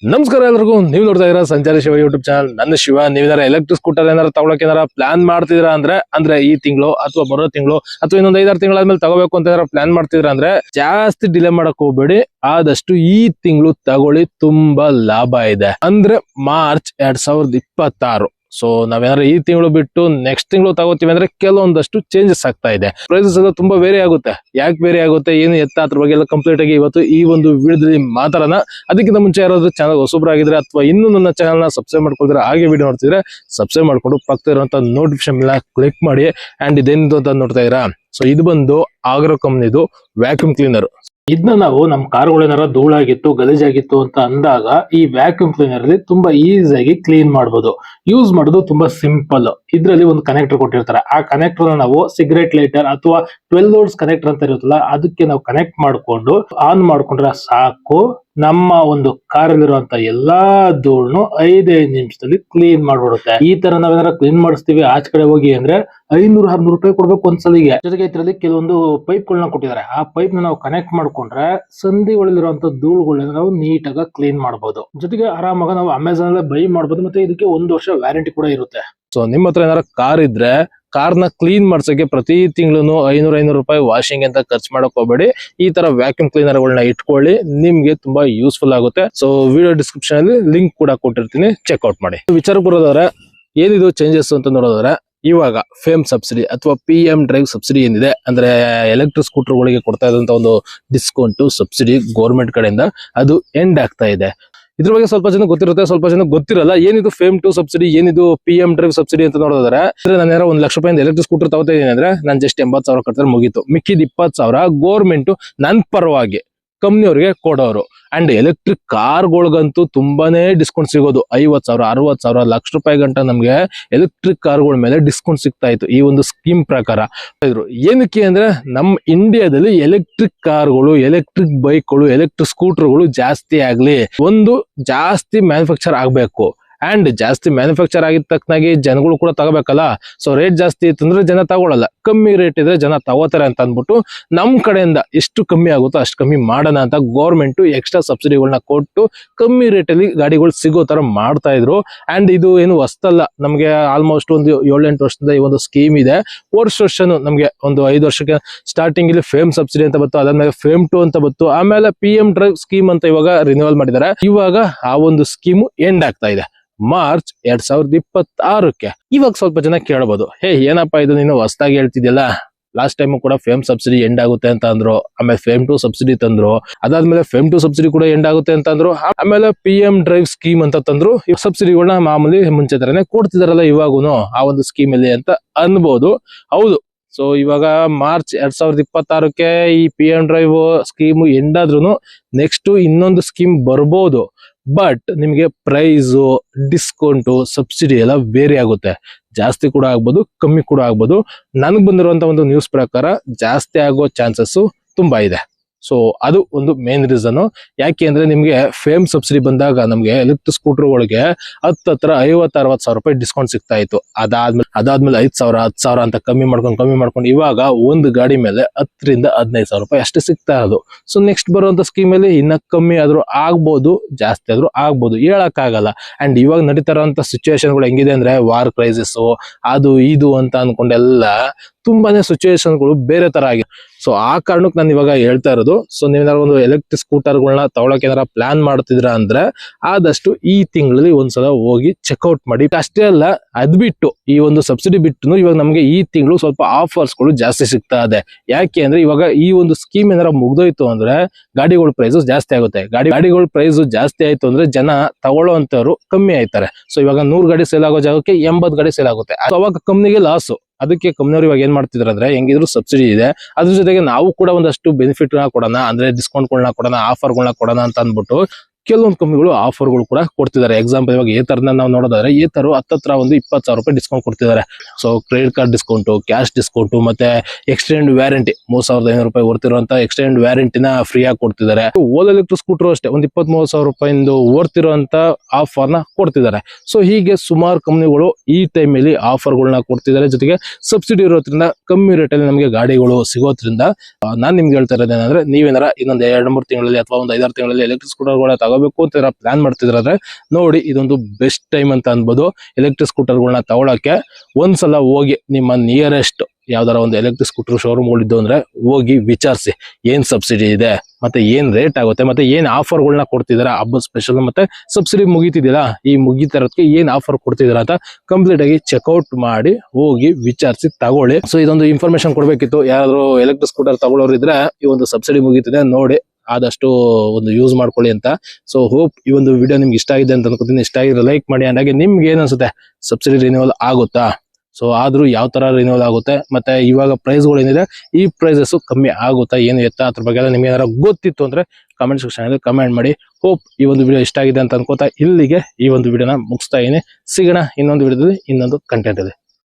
ನಮಸ್ಕಾರ ಎಲ್ಲರಿಗೂ. ನೀವು ನೋಡ್ತಾ ಇದ್ದೀರಾ ಸಂಚಾರಿ ಶಿವ ಯೂಟ್ಯೂಬ್ ಚಾನಲ್. ನನ್ನ ಶಿವ. ನೀವೇನಾರ ಎಲೆಕ್ಟ್ರಿಕ್ ಸ್ಕೂಟರ್ ಏನಾರ ತಗೊಳಕ್ಕೆ ಏನಾರ ಪ್ಲಾನ್ ಮಾಡ್ತಿದ್ದೀರಾ ಅಂದ್ರೆ ಈ ತಿಂಗಳು ಅಥವಾ ಬರೋ ತಿಂಗಳು ಅಥವಾ ಇನ್ನೊಂದು 5-6 ತಿಂಗಳಾದ್ಮೇಲೆ ತಗೋಬೇಕು ಅಂತ ಏನಾರ ಪ್ಲಾನ್ ಮಾಡ್ತಿದ್ದೀರಾ ಅಂದ್ರೆ ಜಾಸ್ತಿ ಡಿಲೇ ಮಾಡಕ್ ಹೋಗ್ಬೇಡಿ. ಆದಷ್ಟು ಈ ತಿಂಗಳು ತಗೊಳ್ಳಿ, ತುಂಬಾ ಲಾಭ ಇದೆ. ಅಂದ್ರೆ ಮಾರ್ಚ್ 2026. ಸೊ ನಾವೇನಾರ ಈ ತಿಂಗಳು ಬಿಟ್ಟು ನೆಕ್ಸ್ಟ್ ತಿಂಗಳು ತಗೋತೀವಿ ಅಂದ್ರೆ ಕೆಲವೊಂದಷ್ಟು ಚೇಂಜಸ್ ಆಗ್ತಾ ಇದೆ. ಪ್ರೈಸಸ್ ಎಲ್ಲ ತುಂಬಾ ವೇರಿ ಆಗುತ್ತೆ. ಯಾಕೆ ವೇರಿ ಆಗುತ್ತೆ, ಏನು ಎತ್ತ, ಅದ್ರ ಬಗ್ಗೆ ಎಲ್ಲ ಕಂಪ್ಲೀಟ್ ಆಗಿ ಇವತ್ತು ಈ ಒಂದು ವಿಡಿಯೋದಲ್ಲಿ ಮಾತಾಡೋಣ. ಅದಕ್ಕಿಂತ ಮುಂಚೆ ಯಾರಾದ್ರೂ ಚಾನಲ್ ಹೊಸಬ್ರಾಗಿದ್ರೆ ಅಥವಾ ಇನ್ನೂ ನನ್ನ ಚಾನಲ್ ನ ಸಬ್ಸ್ಕ್ರೈಬ್ ಮಾಡ್ಕೊಳ್ತಾರೆ, ಹಾಗೆ ವಿಡಿಯೋ ನೋಡ್ತಿದ್ರೆ ಸಬ್ಸ್ಕ್ರೈಬ್ ಮಾಡ್ಕೊಂಡು ಪಕ್ಕದ ಇರುವಂತ ನೋಟಿಫಿಕೇಶನ್ ಕ್ಲಿಕ್ ಮಾಡಿ. ಅಂಡ್ ಇದೇನಿದು ಅಂತ ನೋಡ್ತಾ ಇದೀರಾ, ಸೊ ಇದು ಬಂದು ಆಗ್ರೋ ಕಂಪ್ನಿದು ವ್ಯಾಕ್ಯೂಮ್ ಕ್ಲೀನರ್. ಇದನ್ನ ನಾವು ನಮ್ಮ ಕಾರ್ಗಳೇನಾರ ಧೂಳಾಗಿತ್ತು, ಗಲೀಜಾಗಿತ್ತು ಅಂತ ಅಂದಾಗ ಈ ವ್ಯಾಕ್ಯೂಮ್ ಕ್ಲೀನರ್ ಅಲ್ಲಿ ತುಂಬಾ ಈಸಿಯಾಗಿ ಕ್ಲೀನ್ ಮಾಡಬಹುದು. ಯೂಸ್ ಮಾಡೋದು ತುಂಬಾ ಸಿಂಪಲ್. ಇದ್ರಲ್ಲಿ ಒಂದು ಕನೆಕ್ಟರ್ ಕೊಟ್ಟಿರ್ತಾರೆ. ಆ ಕನೆಕ್ಟರ್ ನಾವು ಸಿಗರೇಟ್ ಲೈಟರ್ ಅಥವಾ 12 ವೋಲ್ಟ್ಸ್ ಕನೆಕ್ಟರ್ ಅಂತ ಇರುತ್ತಲ್ಲ, ಅದಕ್ಕೆ ನಾವು ಕನೆಕ್ಟ್ ಮಾಡ್ಕೊಂಡು ಆನ್ ಮಾಡ್ಕೊಂಡ್ರೆ ಸಾಕು. ನಮ್ಮ ಒಂದು ಕಾರಲ್ಲಿರುವಂತ ಎಲ್ಲಾ ಧೂಳನ್ನು 5 ನಿಮಿಷದಲ್ಲಿ ಕ್ಲೀನ್ ಮಾಡ್ಬಿಡುತ್ತೆ. ಈ ತರ ನಾವೇನಾರ ಕ್ಲೀನ್ ಮಾಡಿಸ್ತೀವಿ ಆಚೆ ಕಡೆ ಹೋಗಿ ಅಂದ್ರೆ 500-600 ರೂಪಾಯಿ ಕೊಡ್ಬೇಕು ಒಂದ್ಸಲಿಗೆ. ಜೊತೆಗೆ ಇದರಲ್ಲಿ ಕೆಲವೊಂದು ಪೈಪ್ ಗಳನ್ನ ಕೊಟ್ಟಿದ್ದಾರೆ. ಆ ಪೈಪ್ ನಾವು ಕನೆಕ್ಟ್ ಮಾಡ್ಕೊಂಡ್ರೆ ಸಂಧಿಗಳಿರುವಂತ ಧೂಳುಗಳನ್ನ ನಾವು ನೀಟಾಗಿ ಕ್ಲೀನ್ ಮಾಡಬಹುದು. ಜೊತೆಗೆ ಆರಾಮಾಗ ನಾವು ಅಮೆಝಾನ್ ಅಲ್ಲೇ ಬೈ ಮಾಡಬಹುದು. ಮತ್ತೆ ಇದಕ್ಕೆ 1 ವರ್ಷ ವ್ಯಾರಂಟಿ ಕೂಡ ಇರುತ್ತೆ. ಸೊ ನಿಮ್ಮ ಹತ್ರ ಏನಾರ ಕಾರ್ ಇದ್ರೆ ಕಾರ್ನ ಕ್ಲೀನ್ ಮಾಡ್ಸಕ್ಕೆ ಪ್ರತಿ ತಿಂಗಳು 500 ರೂಪಾಯಿ ವಾಷಿಂಗ್ ಅಂತ ಖರ್ಚು ಮಾಡಕ್ ಹೋಗ್ಬೇಡಿ. ಈ ತರ ವ್ಯಾಕ್ಯೂಮ್ ಕ್ಲೀನರ್ ಗಳನ್ನ ಇಟ್ಕೊಳ್ಳಿ, ನಿಮ್ಗೆ ತುಂಬಾ ಯೂಸ್ಫುಲ್ ಆಗುತ್ತೆ. ಸೊ ವಿಡಿಯೋ ಡಿಸ್ಕ್ರಿಪ್ಷನ್ ಅಲ್ಲಿ ಲಿಂಕ್ ಕೂಡ ಕೊಟ್ಟಿರ್ತೀನಿ, ಚೆಕ್ಔಟ್ ಮಾಡಿ. ವಿಚಾರಕ್ಕೆ ಬರೋದಾದ್ರೆ ಏನಿದು ಚೇಂಜಸ್ ಅಂತ ನೋಡೋದಾದ್ರೆ, ಇವಾಗ ಫೇಮ್ ಸಬ್ಸಿಡಿ ಅಥವಾ PM ಡ್ರೈವ್ ಸಬ್ಸಿಡಿ ಏನಿದೆ ಅಂದ್ರೆ ಎಲೆಕ್ಟ್ರಿಕ್ ಸ್ಕೂಟರ್ ಗಳಿಗೆ ಕೊಡ್ತಾ ಇದ್ದಂತ ಒಂದು ಡಿಸ್ಕೌಂಟ್ ಸಬ್ಸಿಡಿ ಗೌರ್ಮೆಂಟ್ ಕಡೆಯಿಂದ ಅದು ಎಂಡ್ ಆಗ್ತಾ ಇದೆ. ಇದ್ರ ಬಗ್ಗೆ ಸ್ವಲ್ಪ ಜನ ಗೊತ್ತಿರುತ್ತೆ, ಸ್ವಲ್ಪ ಜನ ಗೊತ್ತಿರಲ್ಲ. ಏನಿದು ಫೇಮ್ 2 ಸಬ್ಸಿಡಿ, ಏನಿದು PM ಡ್ರೈವ್ ಸಬ್ಸಿಡಿ ಅಂತ ನೋಡೋದಾದ್ರೆ, ನಾನು ಯಾರೋ 1 ಲಕ್ಷ ರೂಪಾಯಿ ಎಲೆಕ್ಟ್ರಿಕ್ ಸ್ಕೂಟರ್ ತಗೋತಾ ಇದೀನಿ ಅಂದ್ರೆ ನಾನು ಜಸ್ಟ್ 80,000 ಕಟ್ಟಿದ್ರೆ ಮುಗೀತು. ಮಿಕ್ಕಿದ 20,000 ಗೌರ್ಮೆಂಟ್ ನನ್ ಪರವಾಗಿ ಕಂಪ್ನಿಯವ್ರಿಗೆ ಕೊಡೋರು. ಅಂಡ್ ಎಲೆಕ್ಟ್ರಿಕ್ ಕಾರ್ಗಳಿಗಂತೂ ತುಂಬಾನೇ ಡಿಸ್ಕೌಂಟ್ ಸಿಗೋದು. 50,000, 60,000, ಲಕ್ಷ ರೂಪಾಯಿ ಗಂಟ ನಮ್ಗೆ ಎಲೆಕ್ಟ್ರಿಕ್ ಕಾರ್ಗಳ ಮೇಲೆ ಡಿಸ್ಕೌಂಟ್ ಸಿಗ್ತಾ ಇತ್ತು ಈ ಒಂದು ಸ್ಕೀಮ್ ಪ್ರಕಾರ. ಏನಕ್ಕೆ ಅಂದ್ರೆ ನಮ್ಮ ಇಂಡಿಯಾದಲ್ಲಿ ಎಲೆಕ್ಟ್ರಿಕ್ ಕಾರ್ಗಳು, ಎಲೆಕ್ಟ್ರಿಕ್ ಬೈಕ್ಗಳು, ಎಲೆಕ್ಟ್ರಿಕ್ ಸ್ಕೂಟರ್ಗಳು ಜಾಸ್ತಿ ಆಗ್ಲಿ, ಒಂದು ಜಾಸ್ತಿ ಮ್ಯಾನುಫ್ಯಾಕ್ಚರ್ ಆಗ್ಬೇಕು. ಅಂಡ್ ಜಾಸ್ತಿ ಮ್ಯಾನುಫ್ಯಾಕ್ಚರ್ ಆಗಿದ ತಕ್ಕನಾಗಿ ಜನಗಳು ಕೂಡ ತಗೋಬೇಕಲ್ಲ. ಸೊ ರೇಟ್ ಜಾಸ್ತಿ ಇತ್ತಂದ್ರೆ ಜನ ತಗೊಳಲ್ಲ, ಕಮ್ಮಿ ರೇಟ್ ಇದ್ರೆ ಜನ ತಗೋತಾರೆ ಅಂತ ಅಂದ್ಬಿಟ್ಟು ನಮ್ ಕಡೆಯಿಂದ ಎಷ್ಟು ಕಮ್ಮಿ ಆಗುತ್ತೋ ಅಷ್ಟು ಕಮ್ಮಿ ಮಾಡೋಣ ಅಂತ ಗೌರ್ಮೆಂಟ್ ಎಕ್ಸ್ಟ್ರಾ ಸಬ್ಸಿಡಿಗಳನ್ನ ಕೊಟ್ಟು ಕಮ್ಮಿ ರೇಟ್ ಅಲ್ಲಿ ಗಾಡಿಗಳು ಸಿಗೋ ತರ ಮಾಡ್ತಾ ಇದ್ರು. ಅಂಡ್ ಇದು ಏನು ಹೊಸ್ತಲ್ಲ, ನಮ್ಗೆ ಆಲ್ಮೋಸ್ಟ್ ಒಂದು 7-8 ವರ್ಷದಿಂದ ಈ ಒಂದು ಸ್ಕೀಮ್ ಇದೆ. ವರ್ಷನು ನಮ್ಗೆ ಒಂದು 5 ವರ್ಷಕ್ಕೆ ಸ್ಟಾರ್ಟಿಂಗ್ ಇಲ್ಲಿ ಫೇಮ್ ಸಬ್ಸಿಡಿ ಅಂತ ಬಂತು, ಅದಾದ್ಮೇಲೆ ಫೇಮ್ 2 ಅಂತ ಬಂತು, ಆಮೇಲೆ PM ಡ್ರೈವ್ ಸ್ಕೀಮ್ ಅಂತ ಇವಾಗ ರಿನ್ಯೂವಲ್ ಮಾಡಿದ್ದಾರೆ. ಇವಾಗ ಆ ಒಂದು ಸ್ಕೀಮು ಎಂಡ್ ಆಗ್ತಾ ಇದೆ ಮಾರ್ಚ್ 2026ಕ್ಕೆ. ಇವಾಗ ಸ್ವಲ್ಪ ಜನ ಕೇಳಬಹುದು, ಏನಪ್ಪಾ ಇದು ನೀನು ಹೊಸದಾಗಿ ಹೇಳ್ತಿದ್ಯಲ್ಲ, ಲಾಸ್ಟ್ ಟೈಮ್ ಕೂಡ ಫೇಮ್ ಸಬ್ಸಿಡಿ ಎಂಡ್ ಆಗುತ್ತೆ ಅಂತ ಅಂದ್ರು, ಆಮೇಲೆ ಫೇಮ್ 2 ಸಬ್ಸಿಡಿ ತಂದ್ರು, ಅದಾದ್ಮೇಲೆ ಫೇಮ್ 2 ಸಬ್ಸಿಡಿ ಕೂಡ ಎಂಡ್ ಆಗುತ್ತೆ ಅಂತ ಅಂದ್ರು, ಆಮೇಲೆ PM ಡ್ರೈವ್ ಸ್ಕೀಮ್ ಅಂತ ತಂದ್ರು. ಈ ಸಬ್ಸಿಡಿಗಳನ್ನ ಮಾಮೂಲಿ ಮುಂಚೆ ತರನೇ ಕೊಡ್ತಿದಾರಲ್ಲ ಇವಾಗೂನು ಆ ಒಂದು ಸ್ಕೀಮ್ ಅಲ್ಲಿ ಅಂತ ಅನ್ಬೋದು. ಹೌದು. ಸೊ ಇವಾಗ ಮಾರ್ಚ್ 2026ಕ್ಕೆ ಈ PM ಡ್ರೈವ್ ಸ್ಕೀಮ್ ಎಂಡ್ ಆದ್ರೂ ನೆಕ್ಸ್ಟ್ ಇನ್ನೊಂದು ಸ್ಕೀಮ್ ಬರ್ಬೋದು. ಬಟ್ ನಿಮಗೆ ಪ್ರೈಸು, ಡಿಸ್ಕೌಂಟು, ಸಬ್ಸಿಡಿ ಎಲ್ಲ ಬೇರೆ ಆಗುತ್ತೆ. ಜಾಸ್ತಿ ಕೂಡ ಆಗ್ಬೋದು, ಕಮ್ಮಿ ಕೂಡ ಆಗ್ಬೋದು. ನನಗೆ ಬಂದಿರುವಂತ ಒಂದು ನ್ಯೂಸ್ ಪ್ರಕಾರ ಜಾಸ್ತಿ ಆಗೋ ಚಾನ್ಸಸ್ ತುಂಬಾ ಇದೆ. ಸೊ ಅದು ಒಂದು ಮೇನ್ ರೀಸನ್. ಯಾಕೆ ಅಂದ್ರೆ ನಿಮ್ಗೆ ಫೇಮ್ ಸಬ್ಸಿಡಿ ಬಂದಾಗ ನಮ್ಗೆ ಎಲೆಕ್ಟ್ರಿಕ್ ಸ್ಕೂಟರ್ಗಳಿಗೆ ಹತ್ರ 50-60 ರೂಪಾಯಿ ಡಿಸ್ಕೌಂಟ್ ಸಿಗ್ತಾ ಇತ್ತು. ಅದಾದ್ಮೇಲೆ 5,000, 10,000 ಅಂತ ಕಮ್ಮಿ ಮಾಡ್ಕೊಂಡು ಇವಾಗ ಒಂದು ಗಾಡಿ ಮೇಲೆ 10,000-15,000 ರೂಪಾಯಿ ಅಷ್ಟೇ ಸಿಗ್ತಾ ಇರೋದು. ಸೊ ನೆಕ್ಸ್ಟ್ ಬರುವಂತ ಸ್ಕೀಮ್ ಅಲ್ಲಿ ಇನ್ನ ಕಮ್ಮಿ ಆದ್ರೂ ಆಗ್ಬೋದು, ಜಾಸ್ತಿ ಆದ್ರೂ ಆಗ್ಬೋದು, ಹೇಳಕ್ ಆಗಲ್ಲ. ಅಂಡ್ ಇವಾಗ ನಡೀತಾ ಇರೋಂತ ಸಿಚುವೇಶನ್ ಗಳು ಹೆಂಗಿದೆ ಅಂದ್ರೆ ವಾರ್ ಕ್ರೈಸಿಸ್ ಅದು ಇದು ಅಂತ ಅನ್ಕೊಂಡೆಲ್ಲ ತುಂಬಾನೇ ಸಿಚುವೇಶನ್ಗಳು ಬೇರೆ ತರ ಆಗಿದೆ. ಸೊ ಆ ಕಾರಣಕ್ಕೆ ನಾನು ಇವಾಗ ಹೇಳ್ತಾ ಇರೋದು, ಸೊ ನೀವೇನಾದ್ರು ಒಂದು ಎಲೆಕ್ಟ್ರಿಕ್ ಸ್ಕೂಟರ್ಗಳನ್ನ ತಗೊಳಕ್ ಏನಾರ ಪ್ಲಾನ್ ಮಾಡ್ತಿದ್ರ ಅಂದ್ರೆ ಆದಷ್ಟು ಈ ತಿಂಗಳಲ್ಲಿ ಒಂದ್ಸಲ ಹೋಗಿ ಚೆಕ್ಔಟ್ ಮಾಡಿ. ಅಷ್ಟೇ ಅಲ್ಲ, ಅದ್ ಬಿಟ್ಟು ಈ ಒಂದು ಸಬ್ಸಿಡಿ ಬಿಟ್ಟು ಇವಾಗ ನಮ್ಗೆ ಈ ತಿಂಗಳು ಸ್ವಲ್ಪ ಆಫರ್ಸ್ ಗಳು ಜಾಸ್ತಿ ಸಿಗ್ತಾ ಇದೆ. ಯಾಕೆ ಅಂದ್ರೆ ಇವಾಗ ಈ ಒಂದು ಸ್ಕೀಮ್ ಏನಾರ ಮುಗ್ದೋಯ್ತು ಅಂದ್ರೆ ಗಾಡಿಗಳ ಪ್ರೈಸ್ ಜಾಸ್ತಿ ಆಗುತ್ತೆ. ಗಾಡಿಗಳ ಪ್ರೈಸ್ ಜಾಸ್ತಿ ಆಯ್ತು ಅಂದ್ರೆ ಜನ ತಗೊಳ್ಳೋಂತವ್ರು ಕಮ್ಮಿ ಆಯ್ತಾರೆ. ಸೊ ಇವಾಗ 100 ಗಾಡಿ ಸೇಲ್ ಆಗೋ ಜಾಗಕ್ಕೆ 80 ಗಾಡಿ ಸೇಲ್ ಆಗುತ್ತೆ. ಅವಾಗ ಕಂಪ್ನಿಗೆ ಲಾಸ್. ಅದಕ್ಕೆ ಕಂಪ್ನಿಯವರು ಇವಾಗ ಏನ್ ಮಾಡ್ತಿದಾರೆ ಅಂದ್ರೆ, ಹೆಂಗಿದ್ರು ಸಬ್ಸಿಡಿ ಇದೆ, ಅದ್ರ ಜೊತೆಗೆ ನಾವು ಕೂಡ ಒಂದಷ್ಟು ಬೆನಿಫಿಟ್ ಕೊಡೋಣ, ಅಂದ್ರೆ ಡಿಸ್ಕೌಂಟ್ಗಳನ್ನ ಕೊಡೋಣ, ಆಫರ್ಗಳನ್ನ ಕೊಡೋಣ ಅಂತ ಅಂದ್ಬಿಟ್ಟು ಕೆಲವೊಂದು ಕಂಪನಿಗಳು ಆಫರ್ಗಳು ಕೂಡ ಕೊಡ್ತಿದ್ದಾರೆ. ಎಕ್ಸಾಂಪಲ್ ಇವಾಗ ಏತರ್ನ ನಾವು ನೋಡೋದಾದ್ರೆ ಏತರು ಹತ್ರ ಒಂದು 20,000 ರೂಪಾಯಿ ಡಿಸ್ಕೌಂಟ್ ಕೊಡ್ತಿದ್ದಾರೆ. So credit card discount, cash discount, ಮತ್ತೆ ಎಕ್ಸ್ಟೆಂಡ್ ವ್ಯಾರಂಟಿ 3,500 ರೂಪಾಯಿ ವರ್ತಿರುವಂತ ಎಕ್ಸ್ಟೆಂಡ್ ವ್ಯಾರಂಟಿನ ಫ್ರೀ ಆಗಿ ಕೊಡ್ತಿದ್ದಾರೆ. ಓಲ್ ಎಲೆಕ್ಟ್ರಿಕ್ ಸ್ಕೂಟರ್ ಅಷ್ಟೇ ಒಂದು 23,000 ರೂಪಾಯಿಂದ ವರ್ತಿರುವಂತ ಆಫರ್ ನ ಕೊಡ್ತಿದ್ದಾರೆ. ಸೊ ಹೀಗೆ ಸುಮಾರು ಕಂಪನಿಗಳು ಈ ಟೈಮ್ ಅಲ್ಲಿ ಆಫರ್ಗಳನ್ನ ಕೊಡ್ತಿದ್ದಾರೆ. ಜೊತೆಗೆ ಸಬ್ಸಿಡಿ ಇರೋದ್ರಿಂದ ಕಮ್ಮಿ ರೇಟ್ ಅಲ್ಲಿ ನಮಗೆ ಗಾಡಿಗಳು ಸಿಗೋದ್ರಿಂದ ನಾನ್ ನಿಮ್ಗೆ ಹೇಳ್ತಾ ಇರೋದೇನಂದ್ರೆ, ನೀವೇನಾರ ಇನ್ನೊಂದು 2-3 ತಿಂಗಳಲ್ಲಿ ಅಥವಾ ಒಂದು 5-6 ತಿಂಗಳಲ್ಲಿ ಎಲೆಕ್ಟ್ರಿಕ್ ಸ್ಕೂಟರ್ಗಳ ತಗೋಬೇಕು ಅಂತ ಪ್ಲಾನ್ ಮಾಡ್ತಿದ್ರ ಅಂದ್ರೆ ನೋಡಿ ಇದೊಂದು ಬೆಸ್ಟ್ ಟೈಮ್ ಅಂತ ಅನ್ಬೋದು ಎಲೆಕ್ಟ್ರಿಕ್ ಸ್ಕೂಟರ್ಗಳನ್ನ ತಗೊಳಕ್ಕೆ. ಒಂದ್ಸಲ ಹೋಗಿ ನಿಮ್ಮ ನಿಯರೆಸ್ಟ್ ಯಾವ್ದಾರ ಒಂದು ಎಲೆಕ್ಟ್ರಿಕ್ ಸ್ಕೂಟರ್ ಶೋರೂಮ್ಗಳಿದ್ದು ಅಂದ್ರೆ ಹೋಗಿ ವಿಚಾರಿಸಿ ಏನ್ ಸಬ್ಸಿಡಿ ಇದೆ, ಮತ್ತೆ ಏನ್ ರೇಟ್ ಆಗುತ್ತೆ, ಮತ್ತೆ ಏನ್ ಆಫರ್ಗಳನ್ನ ಕೊಡ್ತಿದಾರ, ಹಬ್ಬದ ಸ್ಪೆಷಲ್ ಮತ್ತೆ ಸಬ್ಸಿಡಿ ಮುಗಿತಿದ್ದೀರಾ, ಈ ಮುಗಿತಾರದಕ್ಕೆ ಏನ್ ಆಫರ್ ಕೊಡ್ತಿದಾರ ಅಂತ ಕಂಪ್ಲೀಟ್ ಆಗಿ ಚೆಕ್ಔಟ್ ಮಾಡಿ ಹೋಗಿ ವಿಚಾರಿಸಿ ತಗೊಳ್ಳಿ. ಸೊ ಇದೊಂದು ಇನ್ಫಾರ್ಮೇಶನ್ ಕೊಡ್ಬೇಕಿತ್ತು. ಯಾರಾದ್ರೂ ಎಲೆಕ್ಟ್ರಿಕ್ ಸ್ಕೂಟರ್ ತಗೊಳ್ಳೋರು ಇದ್ರೆ ಈ ಒಂದು ಸಬ್ಸಿಡಿ ಮುಗಿತಿದೆ ನೋಡಿ ಆದಷ್ಟು ಒಂದು ಯೂಸ್ ಮಾಡ್ಕೊಳ್ಳಿ ಅಂತ. ಸೊ ಹೋಪ್ ಈ ಒಂದು ವಿಡಿಯೋ ನಿಮ್ಗೆ ಇಷ್ಟ ಆಗಿದೆ ಅಂತ ಅನ್ಕೋತೀನಿ. ಇಷ್ಟ ಆಗಿದ್ರೆ ಲೈಕ್ ಮಾಡಿ. ಅಂಡ್ ಹಾಗೆ ನಿಮ್ಗೆ ಏನ್ ಅನ್ಸುತ್ತೆ, ಸಬ್ಸಿಡಿ ರಿನ್ಯೂವಲ್ ಆಗುತ್ತಾ, ಸೊ ಆದ್ರೂ ಯಾವ ತರ ರಿನ್ಯೂವಲ್ ಆಗುತ್ತೆ, ಮತ್ತೆ ಇವಾಗ ಪ್ರೈಸ್ಗಳು ಏನಿದೆ ಈ ಪ್ರೈಸಸ್ ಕಮ್ಮಿ ಆಗುತ್ತಾ ಏನು ಎತ್ತ ಅದ್ರ ಬಗ್ಗೆ ನಿಮ್ಗೆ ಏನಾರ ಗೊತ್ತಿತ್ತು ಅಂದ್ರೆ ಕಮೆಂಟ್ ಸೆಕ್ಷನ್ ಅಲ್ಲಿ ಕಮೆಂಟ್ ಮಾಡಿ. ಹೋಪ್ ಈ ಒಂದು ವಿಡಿಯೋ ಇಷ್ಟ ಆಗಿದೆ ಅಂತ ಅನ್ಕೋತಾ ಇಲ್ಲಿಗೆ ಈ ಒಂದು ವಿಡಿಯೋನ ಮುಗಿಸ್ತಾ ಇದೀನಿ. ಸಿಗೋಣ ಇನ್ನೊಂದು ವಿಡಿಯೋದಲ್ಲಿ ಇನ್ನೊಂದು ಕಂಟೆಂಟ್ ಇದೆ.